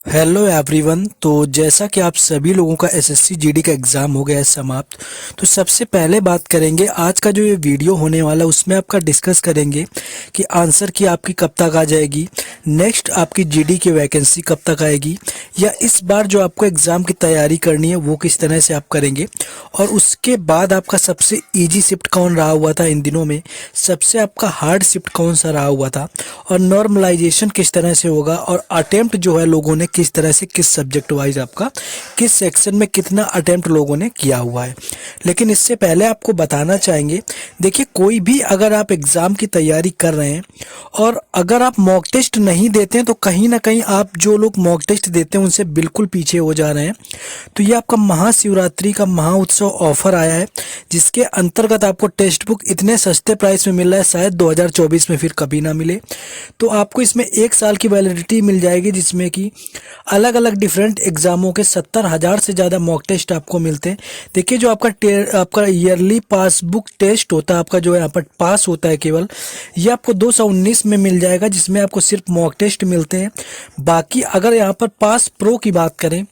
Hello everyone. तो जैसा कि आप सभी लोगों का एसएससी जीडी का एग्ज़ाम हो गया है समाप्त। तो सबसे पहले बात करेंगे आज का जो ये वीडियो होने वाला है उसमें आपका डिस्कस करेंगे कि आंसर की आपकी कब तक आ जाएगी, नेक्स्ट आपकी जीडी की वैकेंसी कब तक आएगी, या इस बार जो आपको एग्ज़ाम की तैयारी करनी है वो किस तरह से आप करेंगे, और उसके बाद आपका सबसे ईजी शिफ्ट कौन रहा हुआ था इन दिनों में, सबसे आपका हार्ड शिफ्ट कौन सा रहा हुआ था, और नॉर्मलाइजेशन किस तरह से होगा, और अटेम्प्ट जो है लोगों ने किस तरह से किस सब्जेक्ट वाइज आपका किस सेक्शन में कितना अटेम्प्ट लोगों ने किया हुआ है। लेकिन इससे पहले आपको बताना चाहेंगे, देखिए कोई भी अगर आप एग्ज़ाम की तैयारी कर रहे हैं और अगर आप मॉक टेस्ट नहीं देते हैं तो कहीं ना कहीं आप जो लोग मॉक टेस्ट देते हैं उनसे बिल्कुल पीछे हो जा रहे हैं। तो ये आपका महाशिवरात्रि का महाउत्सव ऑफर आया है जिसके अंतर्गत आपको टेक्स्ट बुक इतने सस्ते प्राइस में मिल रहा है, शायद 2024 में फिर कभी ना मिले। तो आपको इसमें 1 साल की वैलिडिटी मिल जाएगी जिसमें कि अलग अलग डिफरेंट एग्जामों के 70,000 से ज़्यादा मॉक टेस्ट आपको मिलते हैं। देखिए जो आपका ईयरली पासबुक टेस्ट होता है, आपका जो है यहाँ पर पास होता है केवल, ये आपको 219 में मिल जाएगा जिसमें आपको सिर्फ मॉक टेस्ट मिलते हैं। बाकी अगर यहाँ पर पास प्रो की बात करें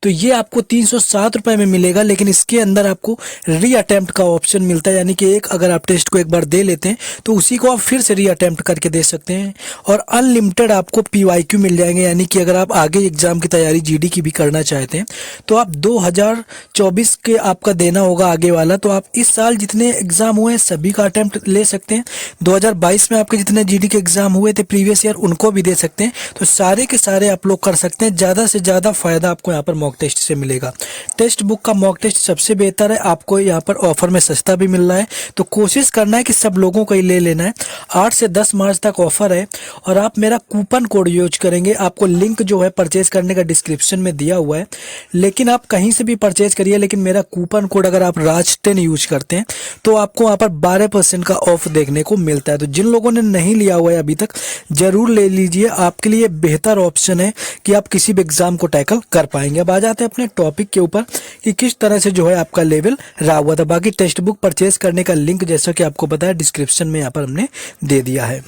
तो ये आपको 307 रुपये में मिलेगा, लेकिन इसके अंदर आपको री अटेम्प्ट का ऑप्शन मिलता है, यानी कि अगर आप टेस्ट को एक बार दे लेते हैं तो उसी को आप फिर से री अटेम्प्ट करके दे सकते हैं। और अनलिमिटेड आपको पीवाईक्यू मिल जाएंगे, यानी कि अगर आप आगे एग्जाम की तैयारी जीडी की भी करना चाहते हैं तो आप 2024 के आपका देना होगा आगे वाला, तो आप इस साल जितने एग्जाम हुए हैं सभी का अटेम्प्ट ले सकते हैं। 2022 में आपके जितने जीडी के एग्जाम हुए थे प्रीवियस ईयर उनको भी दे सकते हैं। तो सारे के सारे आप लोग कर सकते हैं। ज़्यादा से ज़्यादा फायदा आपको यहाँ पर मॉक टेस्ट से मिलेगा। टेक्स्ट बुक का मॉक टेस्ट सबसे बेहतर है, आपको यहाँ पर ऑफर में सस्ता भी मिल रहा है। तो कोशिश करना है कि सब लोगों को ही ले लेना है। 8 से 10 मार्च तक ऑफर है और आप मेरा कूपन कोड यूज करेंगे। आपको लिंक जो है परचेज करने का डिस्क्रिप्शन में दिया हुआ है, लेकिन आप कहीं से भी परचेज करिए, लेकिन मेरा कूपन कोड अगर आप राज10 यूज करते हैं तो आपको वहाँ पर 12% का ऑफ देखने को मिलता है। तो जिन लोगों ने नहीं लिया हुआ है अभी तक जरूर ले लीजिए, आपके लिए बेहतर ऑप्शन है कि आप किसी भी एग्जाम को टैकल कर पाएंगे। अब आ जाते हैं अपने टॉपिक के ऊपर कि किस तरह से जो है आपका लेवल रहा हुआ था। बाकी टेक्स्ट बुक परचेज करने का लिंक जैसा कि आपको पता है डिस्क्रिप्शन में यहाँ पर हमने दे दिया है।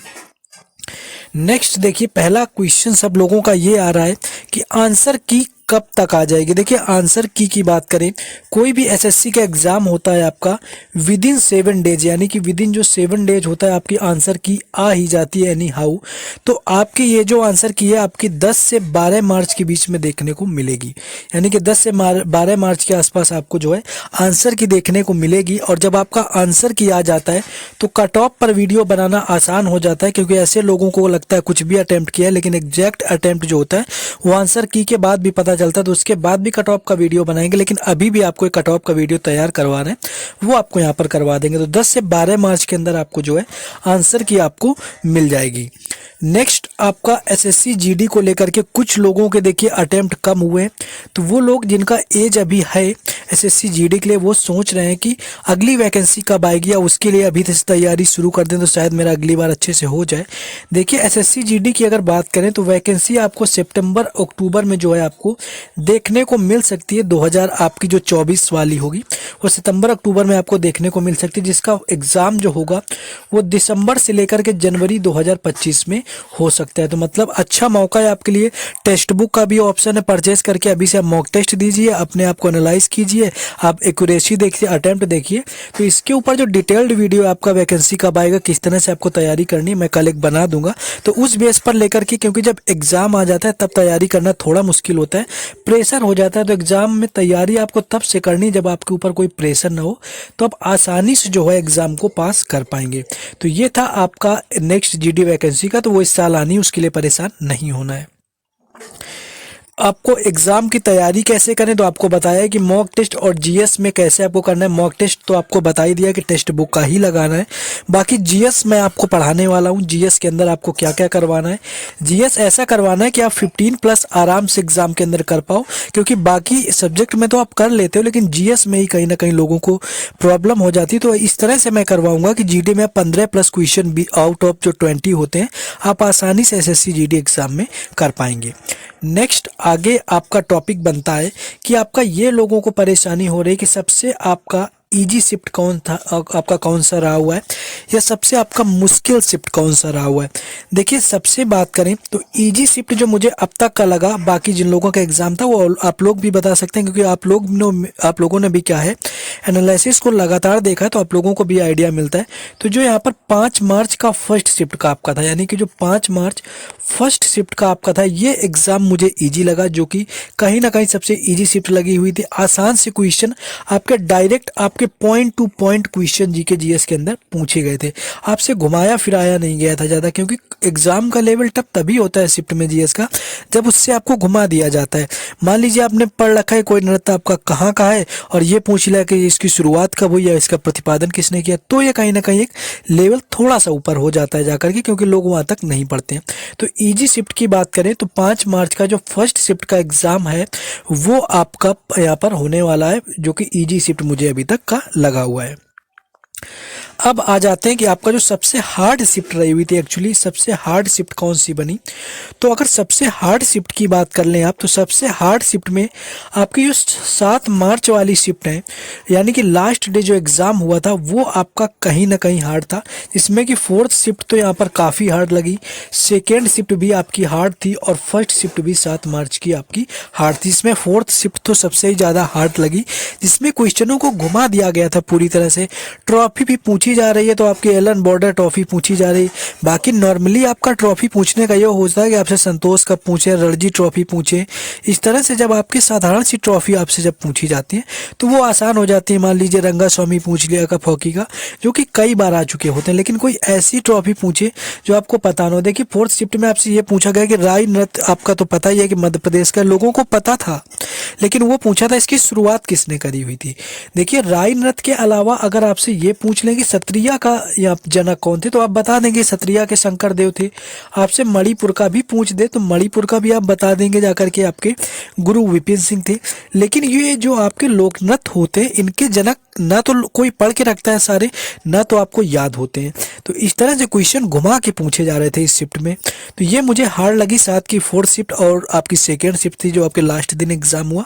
नेक्स्ट देखिए, पहला क्वेश्चन सब लोगों का ये आ रहा है कि आंसर की कब तक आ जाएगी। देखिए आंसर की बात करें, कोई भी एसएससी का एग्जाम होता है आपका विद इन 7 डेज, यानी कि विद इन जो 7 डेज होता है आपकी आंसर की आ ही जाती है एनी हाउ। तो आपकी ये जो आंसर की है आपकी 10 से 12 मार्च के बीच में देखने को मिलेगी, यानी कि 10 से 12 मार्च के आसपास आपको जो है आंसर की देखने को मिलेगी। और जब आपका आंसर की आ जाता है तो कट ऑफ पर वीडियो बनाना आसान हो जाता है, क्योंकि ऐसे लोगों को लगता है कुछ भी अटेम्प्ट किया है लेकिन एग्जैक्ट अटेम्प्ट जो होता है वो आंसर की के बाद भी पता चलता है, तो उसके बाद भी कट ऑफ का वीडियो बनाएंगे। लेकिन अभी भी आपको एक कट ऑफ का वीडियो तैयार करवा रहे हैं, वो आपको यहाँ पर करवा देंगे। तो 10 से 12 मार्च के अंदर आपको जो है आंसर की आपको मिल जाएगी। नेक्स्ट आपका एसएससी जीडी को लेकर के कुछ लोगों के देखिए अटेम्प्ट कम हुए, तो वो लोग जिनका एज अभी है एसएससी जीडी के लिए वो सोच रहे हैं कि अगली वैकेंसी कब आएगी या उसके लिए अभी से तैयारी शुरू कर दें तो शायद मेरा अगली बार अच्छे से हो जाए। देखिए एसएससी जीडी की अगर बात करें तो वैकेंसी आपको सितंबर अक्टूबर में जो है आपको देखने को मिल सकती है। 2000 आपकी जो 24 वाली होगी वो सितंबर अक्टूबर में आपको देखने को मिल सकती है, जिसका एग्ज़ाम जो होगा वो दिसंबर से लेकर के जनवरी 2025 में हो सकता है। तो मतलब अच्छा मौका है आपके लिए। टेक्स्ट बुक का भी ऑप्शन है, परचेज करके अभी से आप मॉक टेस्ट दीजिए, अपने आप को एनालाइज कीजिए, आप एक्यूरेसी देखिए, अटेम्प्ट देखिए। तो इसके ऊपर जो डिटेल्ड वीडियो आपका वैकेंसी कब आएगा, किस तरह से आपको तैयारी करनी है, मैं कल एक बना दूंगा। तो उस बेस पर लेकर के, क्योंकि जब एग्जाम आ जाता है तब तैयारी करना थोड़ा मुश्किल होता है, प्रेशर हो जाता है। तो एग्जाम में तैयारी आपको तब से करनी जब आपके ऊपर कोई प्रेशर ना हो, तो आप आसानी से जो है एग्जाम को पास कर पाएंगे। तो ये था आपका नेक्स्ट जीडी वैकेंसी का, तो वो इस साल आनी, उसके लिए परेशान नहीं होना है। आपको एग्जाम की तैयारी कैसे करें तो आपको बताया है कि मॉक टेस्ट और जीएस में कैसे आपको करना है। मॉक टेस्ट तो आपको बता ही दिया कि टेक्स्ट बुक का ही लगाना है। बाकी जीएस मैं आपको पढ़ाने वाला हूँ, जीएस के अंदर आपको क्या क्या करवाना है। जीएस ऐसा करवाना है कि आप 15+ आराम से एग्जाम के अंदर कर पाओ, क्योंकि बाकी सब्जेक्ट में तो आप कर लेते हो लेकिन जीएस में ही कहीं ना कहीं लोगों को प्रॉब्लम हो जाती है। तो इस तरह से मैं करवाऊंगा कि जीडी में 15+ क्वेश्चन भी आउट ऑफ जो 20 होते हैं आप आसानी से एसएससी जीडी एग्जाम में कर पाएंगे। नेक्स्ट आगे आपका टॉपिक बनता है कि आपका ये लोगों को परेशानी हो रही है कि सबसे आपका इजी शिफ्ट कौन था, आपका कौन सा रहा हुआ है, या सबसे आपका मुश्किल शिफ्ट कौन सा रहा हुआ है। देखिए सबसे बात करें तो इजी शिफ्ट जो मुझे अब तक का लगा, बाकी जिन लोगों का एग्जाम था वो आप लोग भी बता सकते हैं, क्योंकि आप लोगों ने भी क्या है एनालिसिस को लगातार देखा है, तो आप लोगों को भी आइडिया मिलता है। तो जो यहाँ पर 5 मार्च का फर्स्ट शिफ्ट का आपका था, यानी कि जो 5 मार्च फर्स्ट शिफ्ट का आपका था, ये एग्जाम मुझे इजी लगा, जो कि कहीं ना कहीं सबसे इजी शिफ्ट लगी हुई थी। आसान से क्वेश्चन आपके डायरेक्ट आपके point two point question GK GS के अंदर पूछे गए थे, आपसे घुमाया फिराया नहीं गया था ज़्यादा, क्योंकि एग्जाम का लेवल टफ तभी होता है शिफ्ट में जीएस का जब उससे आपको घुमा दिया जाता है। मान लीजिए आपने पढ़ रखा है कोई नृत्य आपका कहाँ का है और ये पूछ लिया कि इसकी शुरुआत कब हुई या इसका प्रतिपादन किसने किया, तो ये कहीं ना कहीं एक लेवल थोड़ा सा ऊपर हो जाता है जाकर के, क्योंकि लोग वहाँ तक नहीं पढ़ते हैं। तो इजी शिफ्ट की बात करें तो 5 मार्च का जो फर्स्ट शिफ्ट का एग्जाम है वो आपका यहाँ पर होने वाला है, जो कि इजी शिफ्ट मुझे अभी तक का लगा हुआ है। अब आ जाते हैं कि आपका जो सबसे हार्ड शिफ्ट रही हुई थी, एक्चुअली सबसे हार्ड शिफ्ट कौन सी बनी। तो अगर सबसे हार्ड शिफ्ट की बात कर लें आप, तो सबसे हार्ड शिफ्ट में आपकी जो 7 मार्च वाली शिफ्ट है, यानी कि लास्ट डे जो एग्ज़ाम हुआ था वो आपका कहीं ना कहीं हार्ड था, जिसमें कि फोर्थ शिफ्ट तो यहाँ पर काफ़ी हार्ड लगी, सेकेंड शिफ्ट भी आपकी हार्ड थी और फर्स्ट शिफ्ट भी 7 मार्च की आपकी हार्ड थी। इसमें फोर्थ शिफ्ट तो सबसे ही ज़्यादा हार्ड लगी, जिसमें क्वेश्चनों को घुमा दिया गया था पूरी तरह से। ट्रॉफी भी पूछी जा रही है तो आपकी एलन बॉर्डर ट्रॉफी पूछी जा रही, बाकी नॉर्मली आपका ट्रॉफी पूछने का ये होता है कि आपसे संतोष कप पूछे, रणजी ट्रॉफी पूछे। इस तरह से जब आपकी साधारण सी ट्रॉफी आपसे जब पूछी जाती है तो वो आसान हो जाती है। मान लीजिए रंगा स्वामी पूछ लिया कप हॉकी का, जो कि कई बार आ चुके होते हैं, लेकिन कोई ऐसी ट्रॉफी पूछे जो आपको पता ना हो। देखिए फोर्थ शिफ्ट में आपसे ये पूछा गया कि राई नृत्य आपका तो पता ही है कि मध्य प्रदेश का, लोगों को पता था, लेकिन वो पूछा था इसकी शुरुआत किसने करी हुई थी। देखिए राई नृत्य के अलावा अगर आपसे ये पूछ लें कि सत्रिया का या जनक कौन थे, तो आप बता देंगे सत्रिया के शंकर देव थे। आपसे मणिपुर का भी पूछ दे तो मणिपुर का भी आप बता देंगे जाकर के आपके गुरु विपिन सिंह थे। लेकिन ये जो आपके लोक नृत्य होते हैं इनके जनक ना तो कोई पढ़ के रखता है सारे, ना तो आपको याद होते हैं। तो इस तरह से क्वेश्चन घुमा के पूछे जा रहे थे इस शिफ्ट में। तो ये मुझे हार्ड लगी, साथ की फोर्थ शिफ्ट और आपकी सेकेंड शिफ्ट थी जो आपके लास्ट दिन एग्जाम हुआ।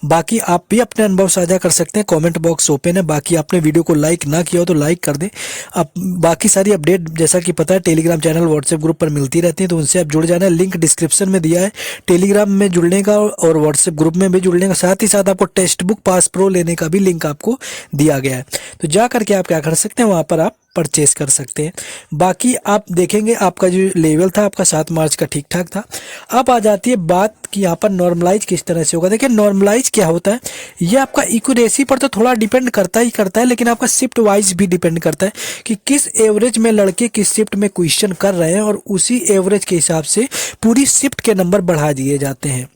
बाकी आप भी अपने अनुभव साझा कर सकते हैं, कमेंट बॉक्स ओपन है। बाकी आपने वीडियो को लाइक ना किया हो तो लाइक कर दें। आप बाकी सारी अपडेट जैसा कि पता है टेलीग्राम चैनल व्हाट्सएप ग्रुप पर मिलती रहती है, तो उनसे आप जुड़ जाना है। लिंक डिस्क्रिप्शन में दिया है टेलीग्राम में जुड़ने का और व्हाट्सएप ग्रुप में भी जुड़ने का, साथ ही साथ आपको टेक्स्ट बुक पास प्रो लेने का भी लिंक आपको दिया गया है। तो जा करके आप क्या कर सकते हैं, वहाँ पर आप परचेस कर सकते हैं। बाकी आप देखेंगे आपका जो लेवल था आपका 7 मार्च का ठीक ठाक था। अब आ जाती है बात कि यहाँ पर नॉर्मलाइज किस तरह से होगा। देखिए नॉर्मलाइज क्या होता है, ये आपका एक्यूरेसी पर तो थोड़ा डिपेंड करता ही करता है, लेकिन आपका शिफ्ट वाइज भी डिपेंड करता है कि किस एवरेज में लड़के किस शिफ्ट में क्वेश्चन कर रहे हैं, और उसी एवरेज के हिसाब से पूरी शिफ्ट के नंबर बढ़ा दिए जाते हैं।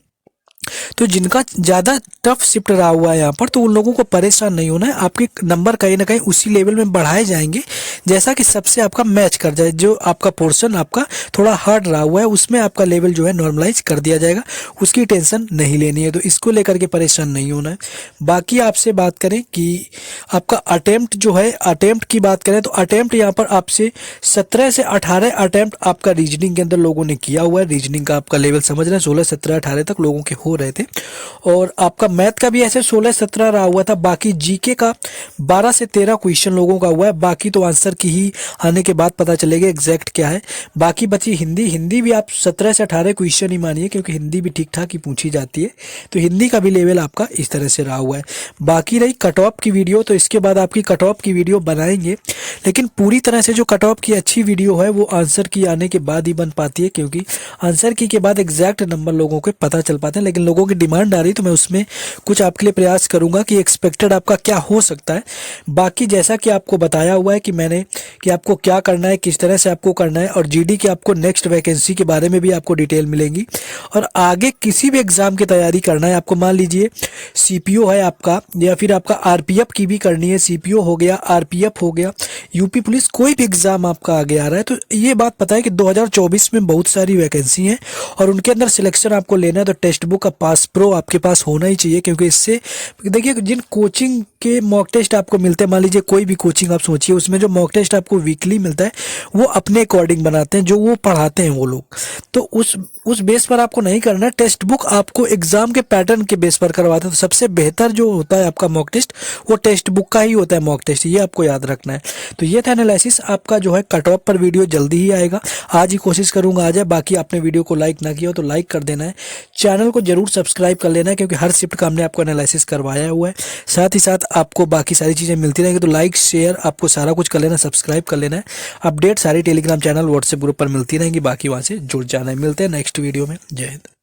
तो जिनका ज़्यादा टफ शिफ्ट रहा हुआ है यहाँ पर, तो उन लोगों को परेशान नहीं होना है, आपके नंबर कहीं ना कहीं उसी लेवल में बढ़ाए जाएंगे जैसा कि सबसे आपका मैच कर जाए। जो आपका पोर्शन आपका थोड़ा हार्ड रहा हुआ है उसमें आपका लेवल जो है नॉर्मलाइज कर दिया जाएगा, उसकी टेंशन नहीं लेनी है, तो इसको लेकर के परेशान नहीं होना है। बाकी आपसे बात करें कि आपका अटेम्प्ट जो है, अटेम्प्ट की बात करें तो अटेम्प्ट यहाँ पर आपसे 17 से 18 अटेम्प्ट आपका रीजनिंग के अंदर लोगों ने किया हुआ है। रीजनिंग का आपका लेवल समझ रहे हैं, 16, 17, 18 तक लोगों के हो रहे थे, और आपका मैथ का भी ऐसे 16, 17 रहा हुआ था। बाकी जीके का 12 से 13 क्वेश्चन लोगों का हुआ है, बाकी तो आंसर की ही आने के बाद पता चलेगा एग्जैक्ट क्या है। बाकी बची हिंदी, हिंदी भी आप 17 से 18 क्वेश्चन ही मानिए, क्योंकि हिंदी भी ठीक ठाक ही पूछी जाती है, तो हिंदी का भी लेवल आपका इस तरह से रहा हुआ है। बाकी रही कट ऑफ की वीडियो, तो इसके बाद आपकी कट ऑफ की वीडियो बनाएंगे, लेकिन पूरी तरह से जो कट ऑफ की अच्छी वीडियो है वो आंसर की आने के बाद ही बन पाती है, क्योंकि आंसर की के बाद एग्जैक्ट नंबर लोगों को पता चल पाते हैं। लेकिन लोगों की डिमांड आ रही, तो मैं उसमें कुछ आपके लिए प्रयास करूंगा कि एक्सपेक्टेड आपका क्या हो सकता है। बाकी जैसा कि आपको बताया हुआ है कि मैंने कि आपको क्या करना है, किस तरह से आपको करना है, और जीडी की आपको नेक्स्ट वैकेंसी के बारे में भी आपको डिटेल मिलेंगी। और आगे किसी भी एग्जाम की तैयारी करना है आपको, मान लीजिए सीपीओ है आपका, या फिर आपका आरपीएफ की भी करनी है, सीपीओ हो गया, आरपीएफ हो गया, यूपी पुलिस, कोई भी एग्जाम आपका आगे आ रहा है, तो ये बात पता है कि 2024 में बहुत सारी वैकेंसी हैं और उनके अंदर सिलेक्शन आपको लेना है। तो टेक्स्ट बुक का पास प्रो आपके पास होना ही चाहिए, क्योंकि इससे देखिए जिन कोचिंग के मॉक टेस्ट आपको मिलते हैं, मान लीजिए कोई भी कोचिंग आप सोचिए, उसमें जो मॉक टेस्ट आपको वीकली मिलता है वो अपने अकॉर्डिंग बनाते हैं, जो वो पढ़ाते हैं वो लोग। तो उस बेस पर आपको नहीं करना है। टेस्ट बुक आपको एग्जाम के पैटर्न के बेस पर करवाते हैं। तो सबसे बेहतर जो होता है आपका मॉक टेस्ट, वो टेक्स्ट बुक का ही होता है मॉक टेस्ट, ये आपको याद रखना है। तो ये था एनालिसिस आपका जो है कट ऑफ पर। वीडियो जल्दी ही आएगा, आज ही कोशिश करूंगा आ जाए। बाकी आपने वीडियो को लाइक ना किया हो तो लाइक कर देना है, चैनल को जरूर सब्सक्राइब कर लेना है, क्योंकि हर शिफ्ट का हमने आपको एनालिसिस करवाया हुआ है। साथ ही साथ आपको बाकी सारी चीज़ें मिलती रहेंगी, तो लाइक शेयर आपको सारा कुछ कर लेना, सब्सक्राइब कर लेना है। अपडेट सारी टेलीग्राम चैनल व्हाट्सएप ग्रुप पर मिलती रहेंगी, बाकी वहाँ से जुड़ जाना है। मिलते हैं नेक्स्ट वीडियो में। जय हिंद।